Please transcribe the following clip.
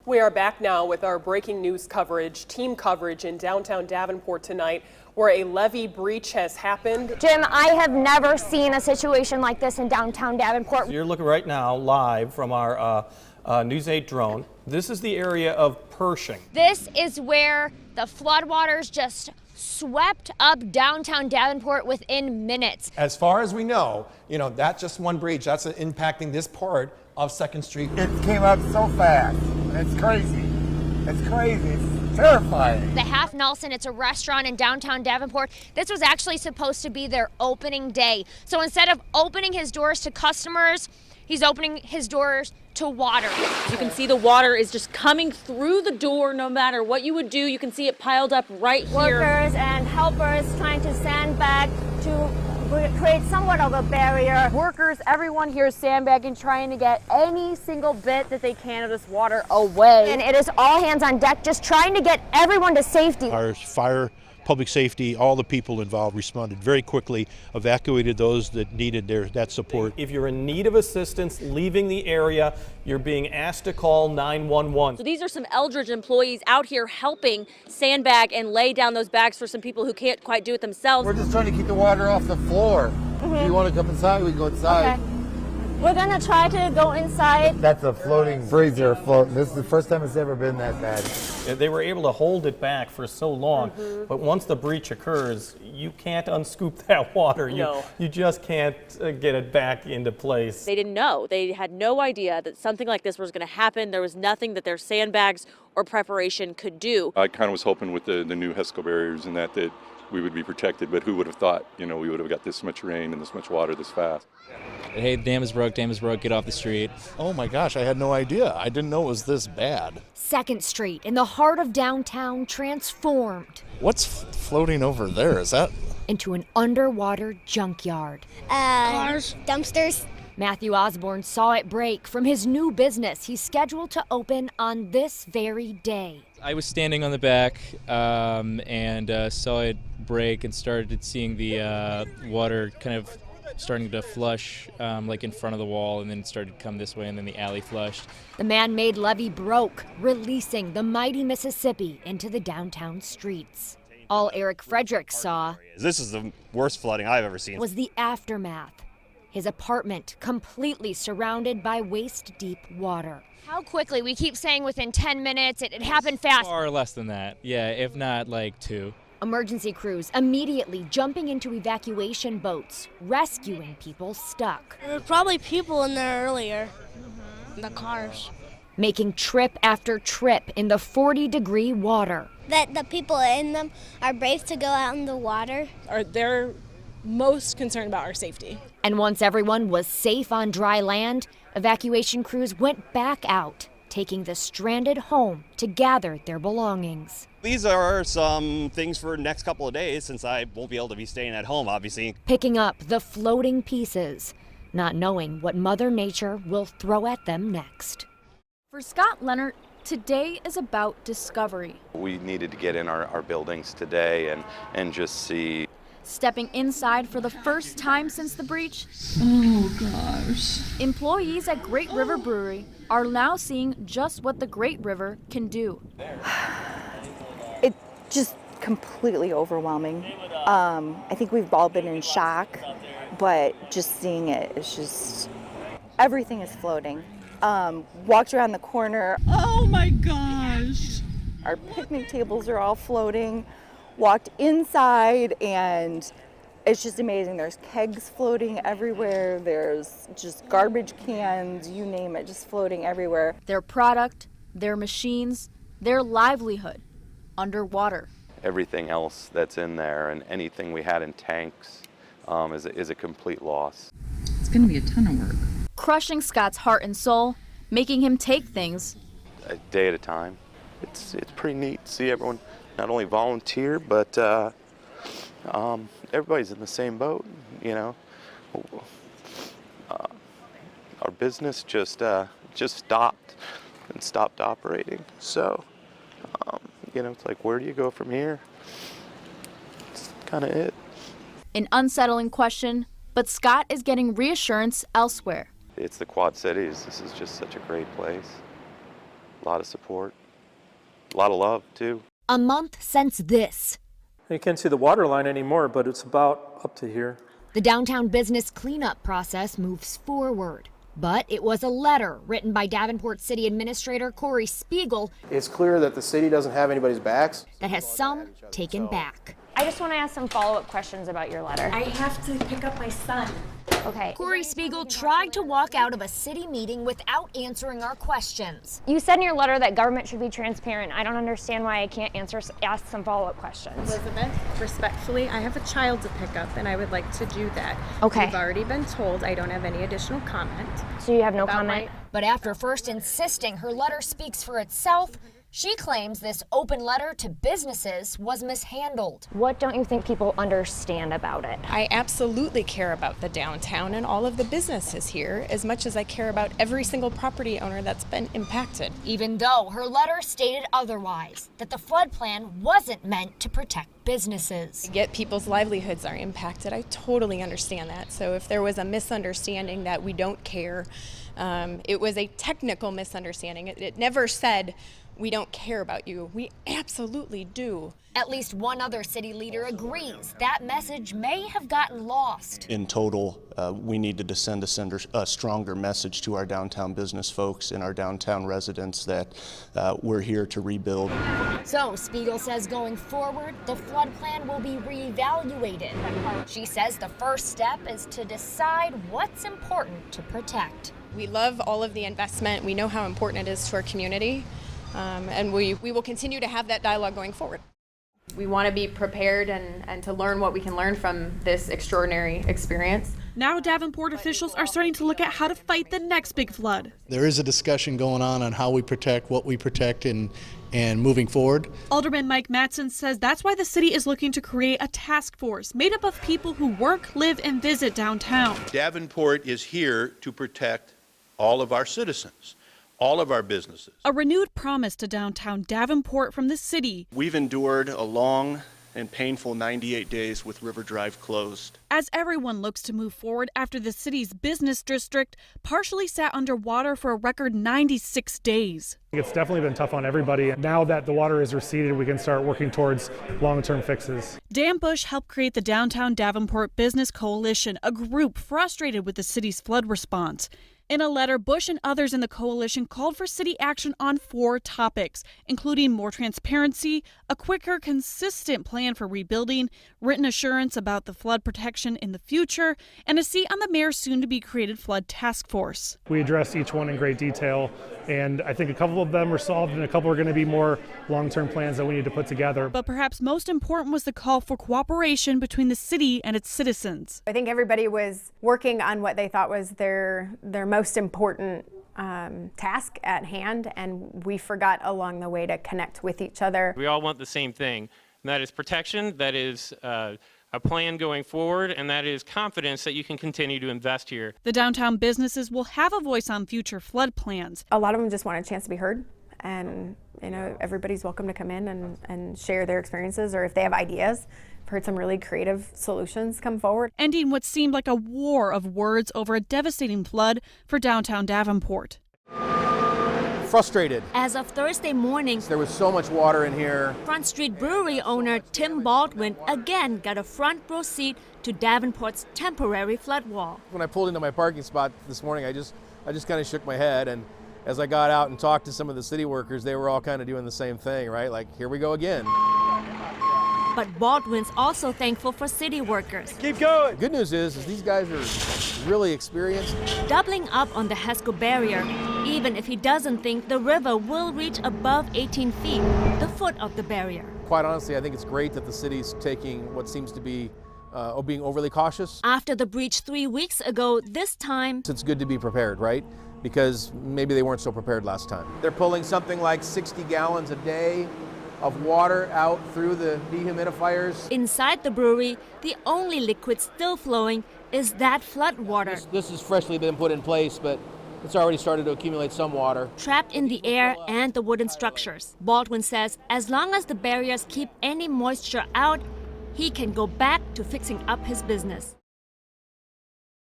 We are back now with our breaking news coverage, team coverage in downtown Davenport tonight, where a levee breach has happened. Jim, I have never seen a situation like this in downtown Davenport. You're looking right now live from our News 8 drone. This is the area of Pershing. This is where the floodwaters just swept up downtown Davenport within minutes. As far as we know, that's just one breach. That's impacting this part of 2nd Street. It came up so fast. It's crazy. It's crazy. It's terrifying. The Half Nelson, it's a restaurant in downtown Davenport. This was actually supposed to be their opening day. So instead of opening his doors to customers, he's opening his doors to water. You can see the water is just coming through the door no matter what you would do. You can see it piled up right here. Workers and helpers trying to sandbag to create somewhat of a barrier. Workers, everyone here is sandbagging, trying to get any single bit that they can of this water away. And it is all hands on deck, just trying to get everyone to safety. Our fire, public safety, all the people involved responded very quickly, evacuated those that needed that support. If you're in need of assistance leaving the area, you're being asked to call 911. So these are some Eldridge employees out here helping sandbag and lay down those bags for some people who can't quite do it themselves. We're just trying to keep the water off the floor. If you want to come inside, we can go inside. Okay. We're gonna try to go inside. That's a floating freezer float. This is the first time it's ever been that bad. They were able to hold it back for so long, but once the breach occurs, you can't unscoop that water. You just can't get it back into place. They didn't know. They had no idea that something like this was going to happen. There was nothing that their sandbags or preparation could do. I kind of was hoping with the new HESCO barriers and that we would be protected, but who would have thought, we would have got this much rain and this much water this fast. Hey, dam is broke, get off the street. Oh my gosh, I had no idea. I didn't know it was this bad. 2nd Street in the heart of downtown transformed. What's floating over there? Is that? Into an underwater junkyard. Cars. Dumpsters. Matthew Osborne saw it break from his new business he's scheduled to open on this very day. I was standing on the back and saw it break and started seeing the water kind of starting to flush like in front of the wall, and then it started to come this way, and then the alley flushed. The man-made levee broke, releasing the mighty Mississippi into the downtown streets. All Eric Fredericks saw, this is the worst flooding I've ever seen, was the aftermath. His apartment completely surrounded by waist-deep water. How quickly? We keep saying within 10 minutes. It happened fast. Far less than that. Yeah, if not like 2. Emergency crews immediately jumping into evacuation boats, rescuing people stuck. There were probably people in there earlier. The cars. Making trip after trip in the 40-degree water. That the people in them are brave to go out in the water. They're most concerned about our safety. And once everyone was safe on dry land, evacuation crews went back out, taking the stranded home to gather their belongings. These are some things for the next couple of days since I won't be able to be staying at home, obviously. Picking up the floating pieces, not knowing what Mother Nature will throw at them next. For Scott Leonard, today is about discovery. We needed to get in our buildings today and just see. Stepping inside for the first time since the breach. Oh gosh. Employees at Great River Brewery are now seeing just what the Great River can do. It's just completely overwhelming. I think we've all been in shock, but just seeing it, it's just, everything is floating. Walked around the corner. Oh my gosh. Our picnic tables are all floating. Walked inside and it's just amazing. There's kegs floating everywhere. There's just garbage cans, you name it, just floating everywhere. Their product, their machines, their livelihood underwater. Everything else that's in there and anything we had in tanks is a complete loss. It's going to be a ton of work. Crushing Scott's heart and soul, making him take things a day at a time. It's pretty neat to see everyone not only volunteer, but everybody's in the same boat, Our business just stopped and stopped operating. So, it's like, where do you go from here? It's kind of it. An unsettling question, but Scott is getting reassurance elsewhere. It's the Quad Cities. This is just such a great place. a lot of support, a lot of love too. A month since this. You can't see the water line anymore, but it's about up to here. The downtown business cleanup process moves forward. But it was a letter written by Davenport City Administrator Corey Spiegel. It's clear that the city doesn't have anybody's backs. That has some taken back. I just want to ask some follow-up questions about your letter. I have to pick up my son. Okay. Corey Spiegel tried to walk out of a city meeting without answering our questions. You said in your letter that government should be transparent. I don't understand why I can't ask some follow-up questions. Elizabeth, respectfully, I have a child to pick up and I would like to do that. Okay. You've already been told I don't have any additional comment. So you have no comment? But after first insisting her letter speaks for itself, she claims this open letter to businesses was mishandled. What don't you think people understand about it? I absolutely care about the downtown and all of the businesses here as much as I care about every single property owner that's been impacted. Even though her letter stated otherwise, that the flood plan wasn't meant to protect businesses. Yet people's livelihoods are impacted. I totally understand that. So if there was a misunderstanding that we don't care, it was a technical misunderstanding. It never said, we don't care about you. We absolutely do. At least one other city leader agrees that message may have gotten lost. In total, we needed to send a stronger message to our downtown business folks and our downtown residents that we're here to rebuild. So Spiegel says going forward, the flood plan will be reevaluated. She says the first step is to decide what's important to protect. We love all of the investment. We know how important it is to our community. And we will continue to have that dialogue going forward. We want to be prepared and to learn what we can learn from this extraordinary experience. Now Davenport officials are starting to look at how to fight the next big flood. There is a discussion going on how we protect, what we protect, and moving forward. Alderman Mike Mattson says that's why the city is looking to create a task force made up of people who work, live, and visit downtown. Davenport is here to protect all of our citizens, all of our businesses. A renewed promise to downtown Davenport from the city. We've endured a long and painful 98 days with River Drive closed. As everyone looks to move forward after the city's business district partially sat underwater for a record 96 days. It's definitely been tough on everybody. Now that the water is receded, we can start working towards long-term fixes. Dan Bush helped create the Downtown Davenport Business Coalition, a group frustrated with the city's flood response. In a letter, Bush and others in the coalition called for city action on 4 topics, including more transparency, a quicker, consistent plan for rebuilding, written assurance about the flood protection in the future, and a seat on the mayor's soon-to-be-created flood task force. We addressed each one in great detail, and I think a couple of them were solved, and a couple are going to be more long-term plans that we need to put together. But perhaps most important was the call for cooperation between the city and its citizens. I think everybody was working on what they thought was their most important task at hand, and we forgot along the way to connect with each other. We all want the same thing, and that is protection, that is a plan going forward, and that is confidence that you can continue to invest here. The downtown businesses will have a voice on future flood plans. A lot of them just want a chance to be heard, and everybody's welcome to come in and share their experiences, or if they have ideas. I've heard some really creative solutions come forward. Ending what seemed like a war of words over a devastating flood for downtown Davenport. Frustrated. As of Thursday morning, there was so much water in here. Front Street Brewery owner Tim Baldwin again got a front row seat to Davenport's temporary flood wall. When I pulled into my parking spot this morning, I just kind of shook my head, and as I got out and talked to some of the city workers, they were all kind of doing the same thing, right? Like, here we go again. But Baldwin's also thankful for city workers. Keep going. Good news is these guys are really experienced. Doubling up on the Haskell barrier, even if he doesn't think the river will reach above 18 feet, the foot of the barrier. Quite honestly, I think it's great that the city's taking what seems to be being overly cautious. After the breach 3 weeks ago, this time, it's good to be prepared, right? Because maybe they weren't so prepared last time. They're pulling something like 60 gallons a day of water out through the dehumidifiers. Inside the brewery, the only liquid still flowing is that flood water. This has freshly been put in place, but it's already started to accumulate some water. Trapped in the air and the wooden structures. Baldwin says as long as the barriers keep any moisture out, he can go back to fixing up his business.